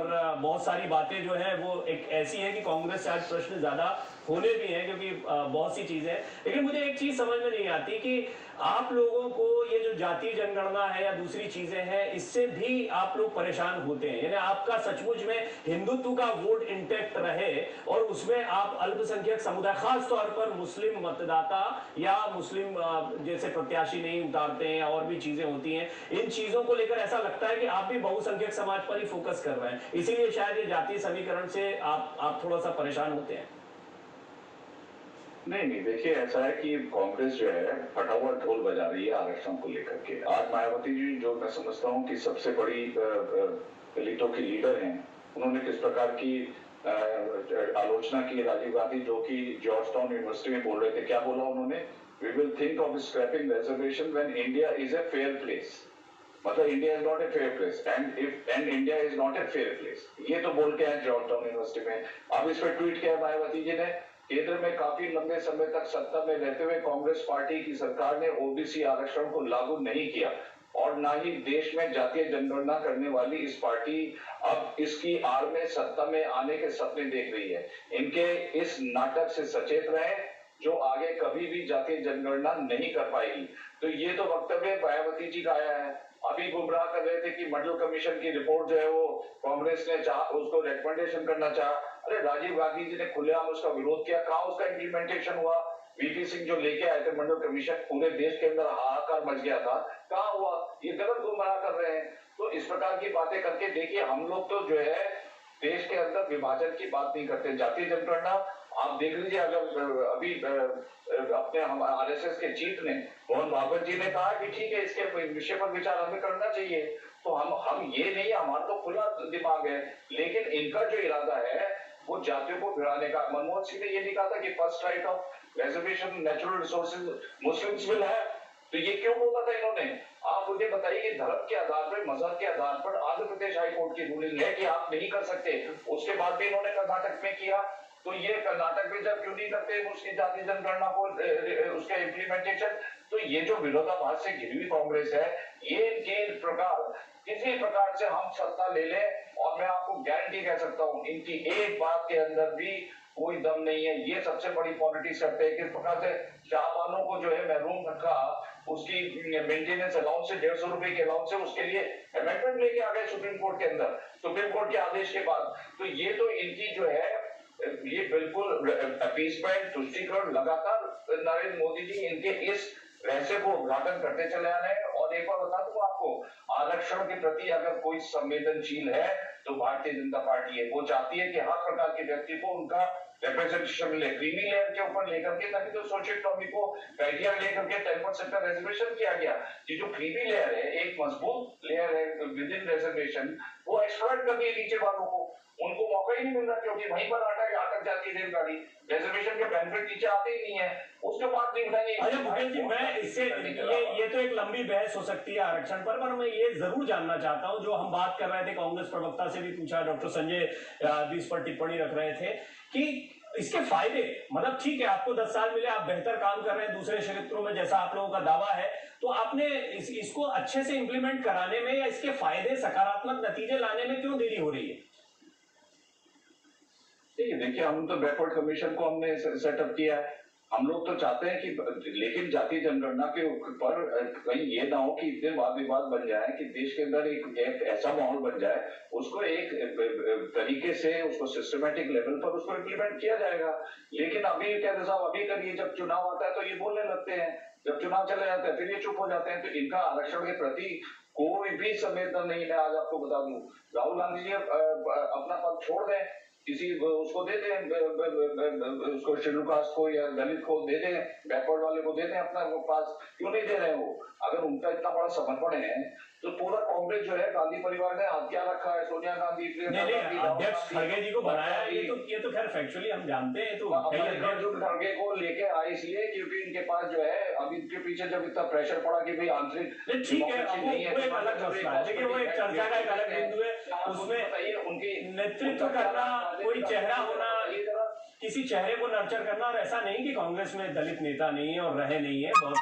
और बहुत सारी बातें जो है वो एक ऐसी है कि कांग्रेस से आज प्रश्न ज्यादा होने भी हैं, क्योंकि बहुत सी चीजें हैं। लेकिन मुझे एक चीज समझ में नहीं आती कि आप लोगों को ये जो जातीय जनगणना है या दूसरी चीजें हैं, इससे भी आप लोग परेशान होते हैं। यानी आपका सचमुच में हिंदुत्व का वोट इंटैक्ट रहे और उसमें आप अल्पसंख्यक समुदाय, खास तौर पर मुस्लिम मतदाता या मुस्लिम जैसे प्रत्याशी नहीं उतारते हैं, और भी चीजें होती हैं, इन चीजों को लेकर ऐसा लगता है कि आप भी बहुसंख्यक समाज पर ही फोकस कर रहे हैं, इसीलिए शायद ये जातीय समीकरण से आप थोड़ा सा परेशान होते हैं। नहीं नहीं, देखिए ऐसा है कि कांग्रेस जो है फटा हुआ ढोल बजा रही है आरक्षण को लेकर के। आज मायावती जी, जो मैं समझता हूँ कि सबसे बड़ी दलितों की लीडर हैं, उन्होंने किस प्रकार की आलोचना की राजीव गांधी, जो कि जॉर्ज टाउन यूनिवर्सिटी में बोल रहे थे। क्या बोला उन्होंने? We will think of scrapping reservation when India is a fair place. मतलब India is not a fair place and India is not a fair place, ये तो बोल के आए जॉर्ज टाउन यूनिवर्सिटी में। अब इस पर ट्वीट किया मायावती जी ने, केंद्र में काफी लंबे समय तक सत्ता में रहते हुए कांग्रेस पार्टी की सरकार ने ओबीसी आरक्षण को लागू नहीं किया और न ही देश में जातीय जनगणना करने वाली इस पार्टी अब इसकी आड़ में सत्ता में आने के सपने देख रही है। इनके इस नाटक से सचेत रहे, जो आगे कभी भी जातीय जनगणना नहीं कर पाएगी। तो ये तो वक्तव्य मायावती जी का आया है। अभी गुमराह कर रहे थे कि मंडल कमीशन की रिपोर्ट जो है वो कांग्रेस ने उसको रिकमेंडेशन करना चाहा। अरे राजीव गांधी जी ने खुलेआम उसका विरोध किया, कहा उसका इम्प्लीमेंटेशन हुआ? वीपी सिंह जो लेके आए थे मंडल कमीशन, पूरे देश के अंदर हाहाकार मच गया था, कहाँ हुआ? ये गलत गुमराह कर रहे हैं। तो इस प्रकार की बातें करके देखिए, हम लोग तो जो है देश के अंदर विभाजन की बात नहीं करते। जातीय जनगणना आप देख लीजिए, अगर अभी अपने हम आरएसएस के चीफ ने, मोहन भागवत जी ने कहा कि ठीक है, इसके विषय पर विचार हमें करना चाहिए। तो हम ये नहीं, हमारा तो खुला दिमाग है, लेकिन इनका जो इरादा है वो जातियों को भिड़ाने का। मनमोहन सिंह ने ये नहीं कहा था कि first right of reservation natural resources Muslims will have? तो ये क्यों बोला था इन्होंने? आप मुझे बताइए कि धर्म के आधार पर, मजहब के आधार पर आंध्र प्रदेश हाईकोर्ट की रूलिंग है कि आप नहीं कर सकते, उसके बाद भी इन्होंने कर्नाटक में किया। तो ये कर्नाटक में जब क्यों नहीं करते उसकी जातीय जनगणना को, उसका इम्प्लीमेंटेशन? तो ये जो विरोधाभास से घिरी हुई कांग्रेस है, ये इनके प्रकार किसी प्रकार से हम सत्ता ले लें, और मैं आपको गारंटी कह सकता हूं इनकी एक बात के अंदर भी कोई दम नहीं है। ये सबसे बड़ी पॉलिटिक्स करते हैं। किस प्रकार से शाहबानों को जो है महरूम रखा, उसकी मेंटेनेंस अलाउंस से 150 रुपए के अलाउंस से, उसके लिए अमेंडमेंट लेके आ गए सुप्रीम कोर्ट के अंदर, सुप्रीम कोर्ट के आदेश के बाद। तो ये तो इनकी जो है, ये बिल्कुल अपीसमेंट, तुष्टीकरण लगातार नरेंद्र मोदी जी इनके इस रहस्य को उद्घाटन करते चले आ रहे हैं। और एक बार बता दूं आपको, आरक्षण के प्रति अगर कोई संवेदनशील है तो भारतीय जनता पार्टी है। वो चाहती है कि हर प्रकार के व्यक्ति को उनका रिप्रेजेंटेशन मिले। क्रीमी लेयर के ऊपर लेकर के, ताकि तो सोशल इकोनॉमी को क्राइटेरिया लेकर के 10% का रिजर्वेशन किया गया। ये जो क्रीमी लेयर है, एक मजबूत लेयर है विद इन रिजर्वेशन, वो एक्सप्लॉइट कर दिए नीचे वालों को। उनको मौका ही नहीं मिल रहा, क्योंकि वहीं पर अटक जाती है रेलगाड़ी। रिजर्वेशन के बेनिफिट नीचे आते ही नहीं है, उसके बाद नहीं उठाएंगे। अच्छा भूपेंद्र जी, मैं इससे ये तो एक लंबी बहस हो सकती है आरक्षण पर मैं ये जरूर जानना चाहता हूं, जो हम बात कर रहे थे, कांग्रेस प्रवक्ता से भी पूछा, डॉक्टर संजय भी इस पर टिप्पणी रख रहे थे कि इसके फायदे, मतलब ठीक है आपको 10 साल मिले, आप बेहतर काम कर रहे हैं दूसरे क्षेत्रों में जैसा आप लोगों का दावा है, तो आपने इसको अच्छे से इंप्लीमेंट कराने में या इसके फायदे, सकारात्मक नतीजे लाने में क्यों देरी हो रही है? देखिए, हम तो बैकवर्ड कमीशन को हमने सेटअप किया है। हम लोग तो चाहते हैं कि, लेकिन जातीय जनगणना के ऊपर कहीं ये ना हो कि इतने वाद विवाद बन जाए कि देश के अंदर एक ऐसा माहौल बन जाए, उसको एक तरीके से, उसको सिस्टमेटिक लेवल पर उसको इम्प्लीमेंट किया जाएगा। लेकिन अभी कहते साहब अभी करिए, जब चुनाव आता है तो ये बोलने लगते हैं, जब चुनाव चले जाते हैं फिर ये चुप हो जाते हैं। तो इनका आरक्षण के प्रति कोई भी संवेदना नहीं है। आज आपको बता दूं, राहुल गांधी जी अपना पद छोड़ दें, किसी उसको दे दें, उसको शेड्यूल कास्ट को या दलित को दे दें, बैकवर्ड वाले को दे दें अपना वो पास। क्यों नहीं दे रहे हैं वो? अगर उनका इतना बड़ा समर्पण है तो पूरा कांग्रेस जो है, गांधी परिवार ने हाथ क्या रखा है, सोनिया गांधी, अध्यक्ष खड़गे जी को बनाया, ये तो खैर फैक्चुअली हम जानते हैं। तो खड़गे को लेके आए इसलिए क्योंकि इनके पास जो है, अभी इनके पीछे जब इतना प्रेशर पड़ा कि भाई आंतरिक ठीक है, वो एक अलग मसला है, लेकिन वो एक चर्चा का एक अलग बिंदु है। उसमें उनकी नेतृत्व करना, कोई चेहरा होना, किसी चेहरे को नर्चर करना, और ऐसा नहीं कि कांग्रेस में दलित नेता नहीं है और रहे नहीं है, बहुत